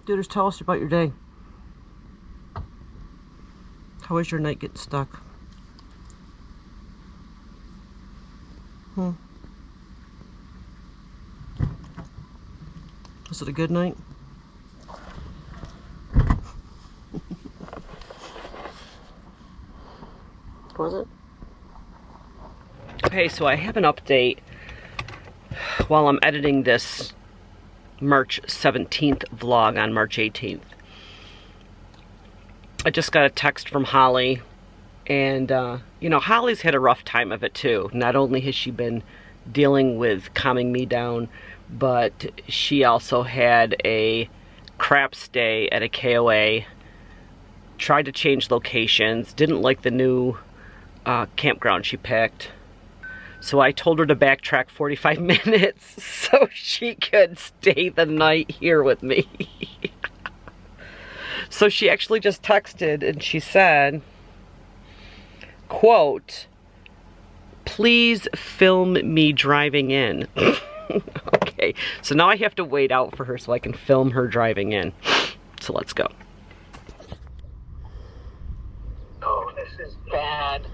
Dude, just tell us about your day. How was your night getting stuck? Was it a good night? Was it? Okay, so I have an update while I'm editing this March 17th vlog on March 18th. I just got a text from Holly, and you know, Holly's had a rough time of it too. Not only has she been dealing with calming me down, but she also had a crap stay at a KOA, tried to change locations, didn't like the new campground she picked. So I told her to backtrack 45 minutes so she could stay the night here with me. So she actually just texted and she said, quote, "Please film me driving in." Okay, so now I have to wait out for her so I can film her driving in. So let's go. Oh, this is bad.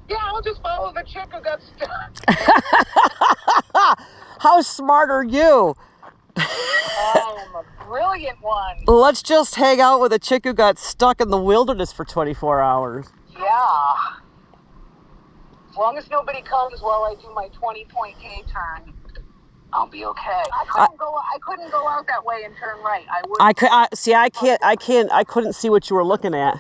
Yeah, I'll just follow the chick who got stuck. How smart are you? Oh, I'm a brilliant one. Let's just hang out with a chick who got stuck in the wilderness for 24 hours. Yeah. As long as nobody comes while I do my 20-point K turn, I'll be okay. I couldn't go out that way and turn right. I couldn't see what you were looking at.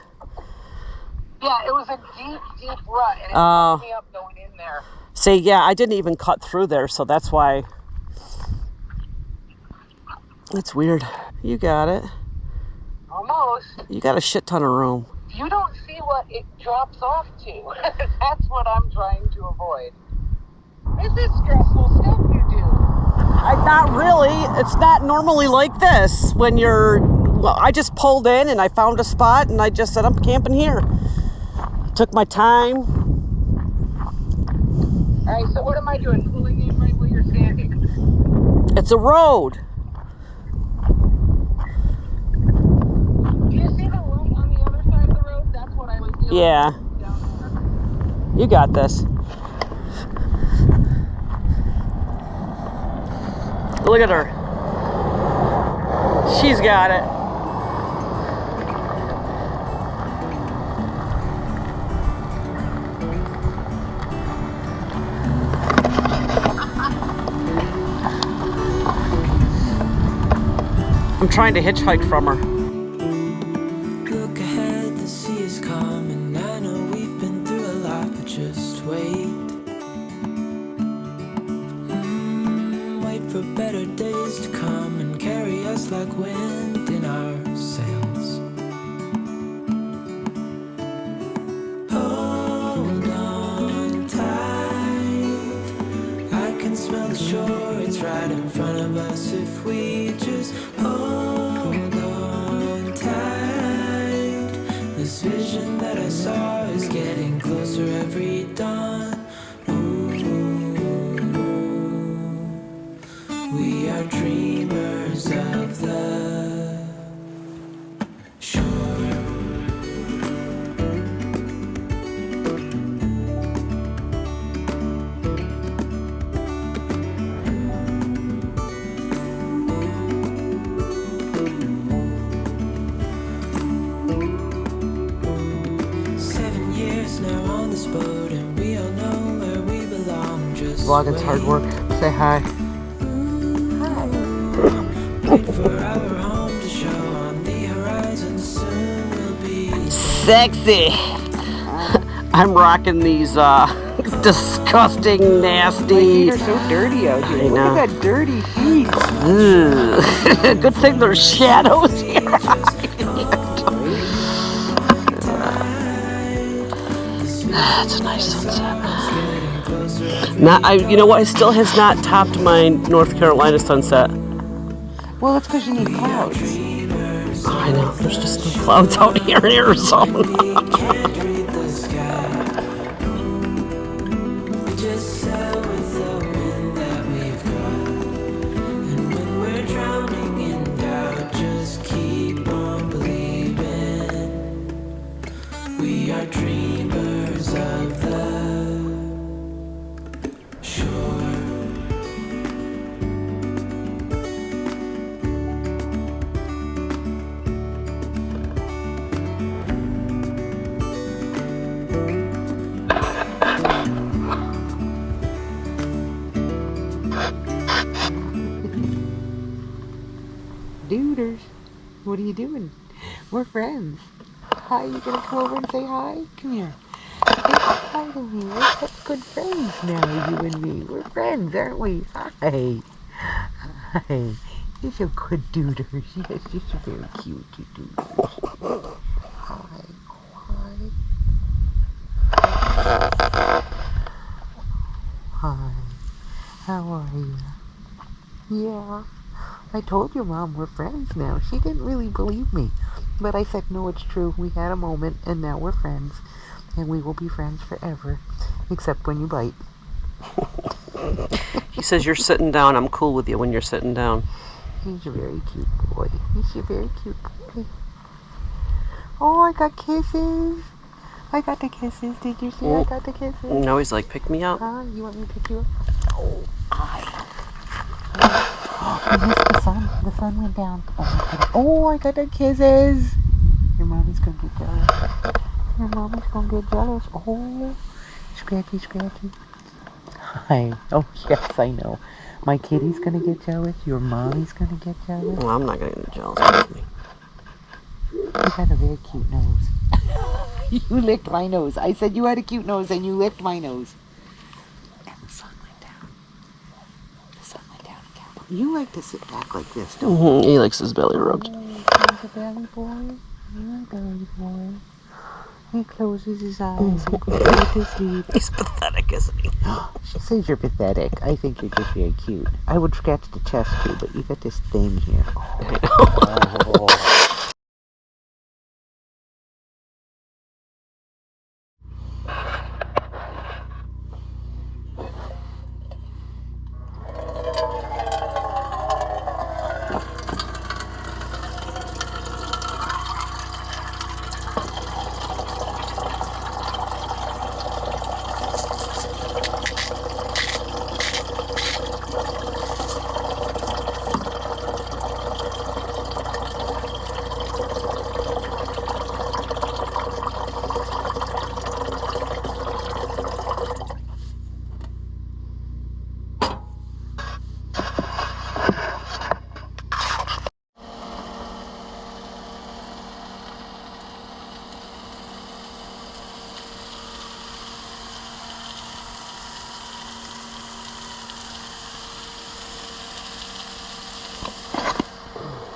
Yeah, it was a deep rut, and it fucked me up going in there. See, yeah, I didn't even cut through there, so that's why. That's weird. You got it. Almost. You got a shit ton of room. You don't see what it drops off to. That's what I'm trying to avoid. This is stressful stuff you do. Not really. It's not normally like this. When you're, well, I just pulled in and I found a spot and I just said, I'm camping here. Took my time. All right, so what am I doing? Pulling in right where you're standing? It's a road. Do you see the light on the other side of the road? That's what I was doing. Yeah. Down there. You got this. Look at her. She's got it. I'm trying to hitchhike from her. Look ahead, the sea is calm, and I know we've been through a lot, but just wait. Wait for better days to come and carry us like wind in our sails. Hold on tight, I can smell the shore, it's right in front of us if we just hold on tight. This vision that I saw is getting closer every dawn. We are dreamers of the shore. Vlogging's hard work. Say hi. Sexy. I'm rocking these disgusting, nasty. My feet are so dirty out here. Look at that dirty feet. Good thing there's shadows here. That's a nice sunset. You know what? It still has not topped my North Carolina sunset. Well, that's because you need clouds. I know. There's just no clouds out here in Arizona. And when we're drowning in Duders, what are you doing? We're friends. Hi, you gonna come over and say hi? Come here. Say hi to me. We're such good friends now, you and me. We're friends, aren't we? Hi. Hi. You're so good, Duders. Yes, you're so very cute, you Duders. Hi. Hi. How are you? Yeah. I told your mom we're friends now. She didn't really believe me. But I said, no, it's true. We had a moment, and now we're friends. And we will be friends forever. Except when you bite. He says you're sitting down. I'm cool with you when you're sitting down. He's a very cute boy. He's a very cute boy. Oh, I got kisses. I got the kisses. Did you see I got the kisses? No, he's like, pick me up. Huh? You want me to pick you up? Oh, I missed the sun. The sun went down. Oh, I got the kisses. Your mommy's gonna get jealous. Your mommy's gonna get jealous. Oh, scratchy, scratchy. Hi. Oh, yes, I know. My kitty's gonna get jealous. Your mommy's gonna get jealous. Well, I'm not going to get jealous of me. You got a very cute nose. You licked my nose. I said you had a cute nose and you licked my nose. And the sun went down. The sun went down again. You like to sit back like this, don't you? He likes his belly rubbed. Oh, he's a belly boy. You're a belly boy. He closes his eyes and goes to sleep. He's pathetic, isn't he? She says you're pathetic. I think you're just very cute. I would scratch the chest too, but you got this thing here. Oh.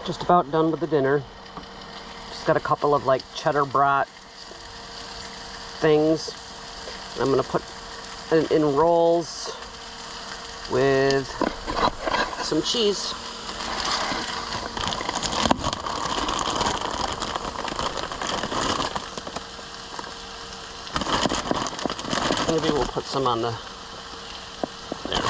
Just about done with the dinner. Just got a couple of like cheddar brat things. I'm gonna put it in rolls with some cheese. Maybe we'll put some on the there.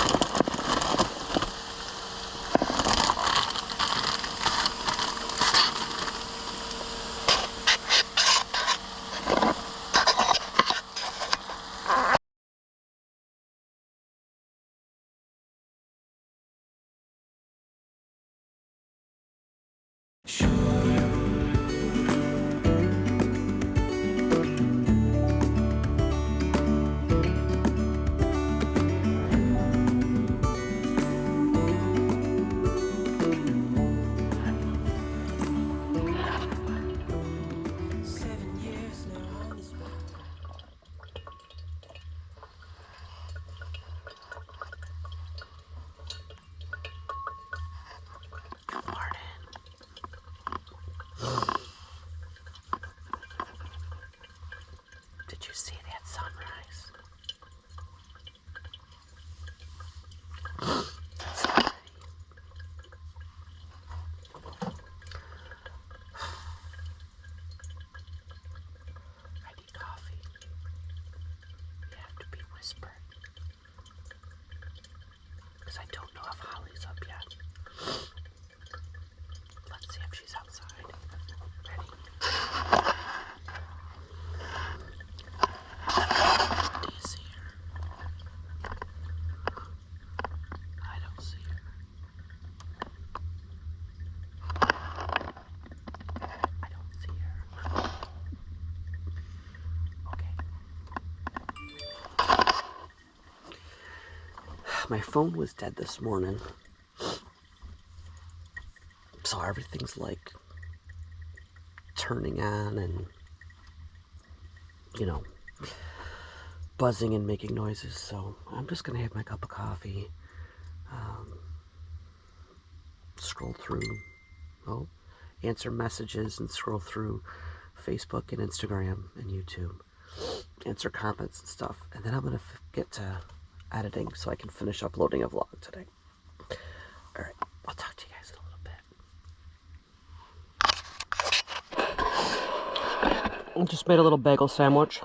Did you see that sunrise? I need coffee. You have to be whispered. Because I don't know if Holly's up yet. Let's see if she's outside. Ready? Do you see her? my phone was dead this morning. So everything's like turning on and, you know, buzzing and making noises. So I'm just gonna have my cup of coffee, scroll through, answer messages and scroll through Facebook and Instagram and YouTube, answer comments and stuff, and then I'm gonna get to editing so I can finish uploading a vlog today. All right, I'll talk to you guys in a little bit. I just made a little bagel sandwich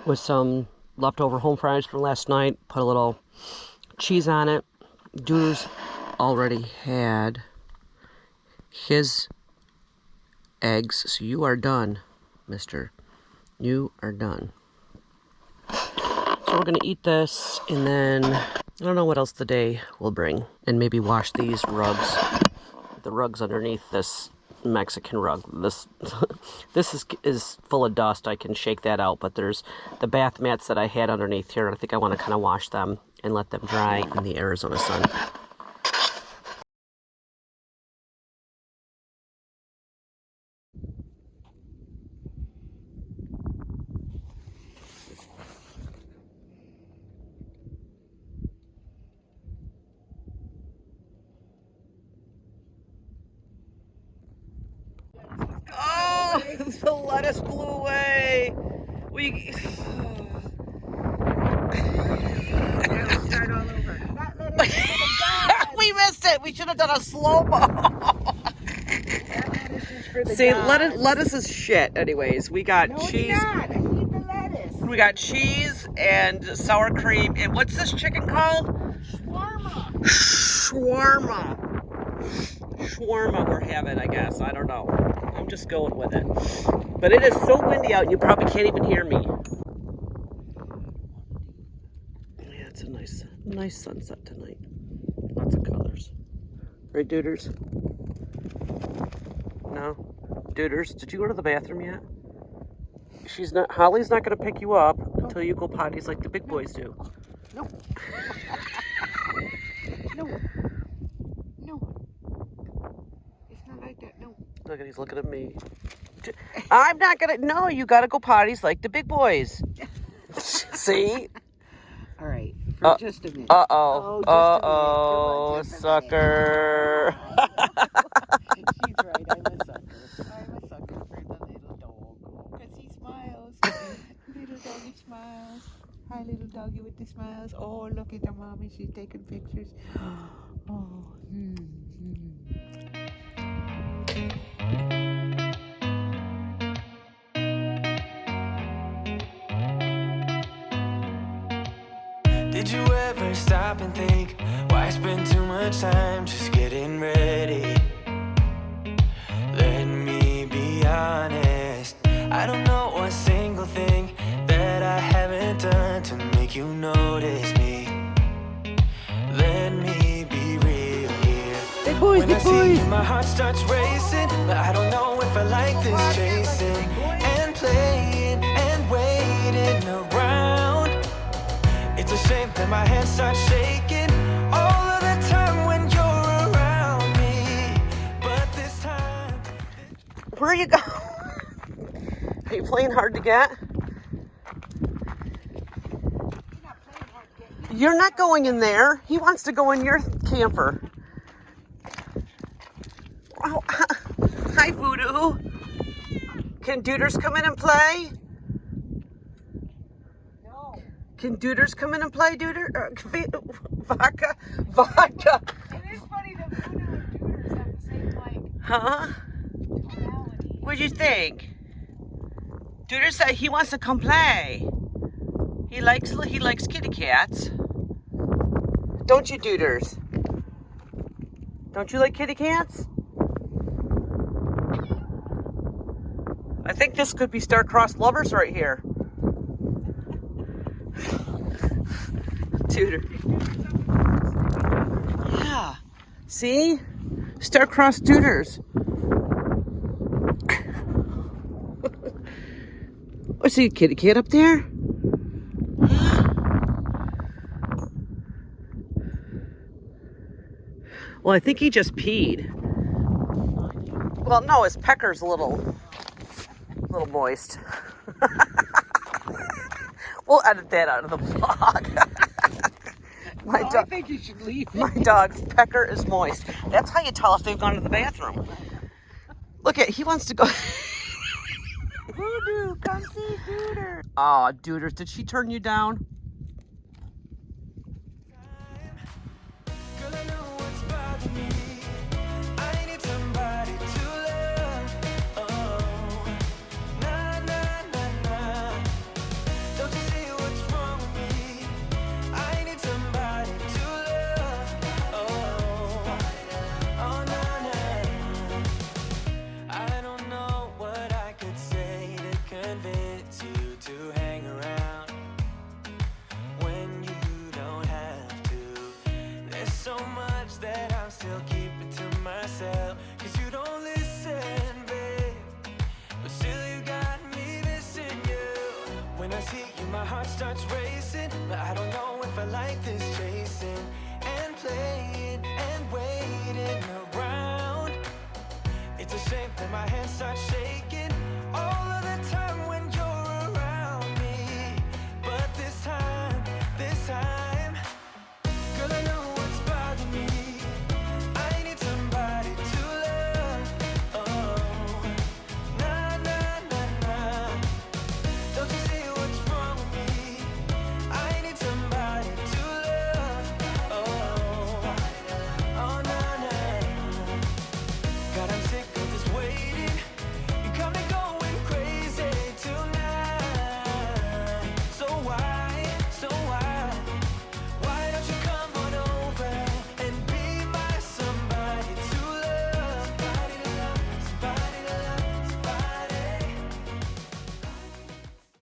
with some leftover home fries from last night. Put a little cheese on it. Duder's already had his eggs, so you are done, mister. You are done. So we're gonna eat this, and then I don't know what else the day will bring. And maybe wash these rugs, the rugs underneath this Mexican rug. This is full of dust. I can shake that out, but there's the bath mats that I had underneath here. I think I want to kind of wash them and let them dry in the Arizona sun. Oh, the lettuce blew away. We Start all over. we missed it. We should have done a slow-mo. See, lettuce is shit. Anyways, we got cheese. I need the lettuce. We got cheese and sour cream. And what's this chicken called? Shawarma. Shawarma we're having, I guess. I don't know. I'm just going with it. But it is so windy out, you probably can't even hear me. Yeah, it's a nice sunset tonight. Lots of colors. Right, Duders? No? Duders, did you go to the bathroom yet? Holly's not going to pick you up until you go potties like the big boys do. No. No. It's not like that, no. Look at, he's looking at me. I'm not going to, no, you got to go potties like the big boys. See? All right, for just a minute. Uh-oh. Oh, just a minute. Sucker. She's right, I'm a sucker for the little dog. Because he smiles. Little doggy smiles. Hi, little doggy with the smiles. Oh, look at the mommy, she's taking pictures. Oh, Did you ever stop and think, why spend too much time just getting ready? Let me be honest, I don't know a single thing that I haven't done to make you notice me. Let me be real here. Big boys, When big I see boys. you, my heart starts racing, but I don't know if I like this chasing and playing and waiting around. It's a shame that my hands start shaking all of the time when you're around me. But this time, Where are you going? Are you playing hard to get? You're not going in there. He wants to go in your camper. Oh, hi, Voodoo. Can Duders come in and play? No. Can Duders come in and play, Duder? Vodka? It is funny that Voodoo and Duders have the same, Huh? tonality. What'd you think? Duder said he wants to come play. He likes kitty cats. Don't you, Duders? Don't you like kitty cats? I think this could be star-crossed lovers right here. Duder. Yeah. See? Star-crossed Duders. Oh, see a kitty cat up there? Well, I think he just peed. Well, no, his pecker's a little moist. We'll edit that out of the vlog. I think you should leave My dog's pecker is moist. That's how you tell if they've gone to the bathroom. Look at, he wants to go. Voodoo, come see Dooter. Aw, Dooders, did she turn you down? Girl, I know what's bothering me. I need somebody to love. Oh, nah, nah, nah, nah. Don't you see what's wrong with me? I need somebody to love. Oh, oh, nah, nah. I don't know what I could say to convince you to hang around when you don't have to. There's so much that I'm still keeping to myself, 'cause you don't listen, babe. But still you got me missing you. When I see you, my heart starts racing, but I don't know if I like this chasing and playing and waiting around. It's a shame that my hands start shaking.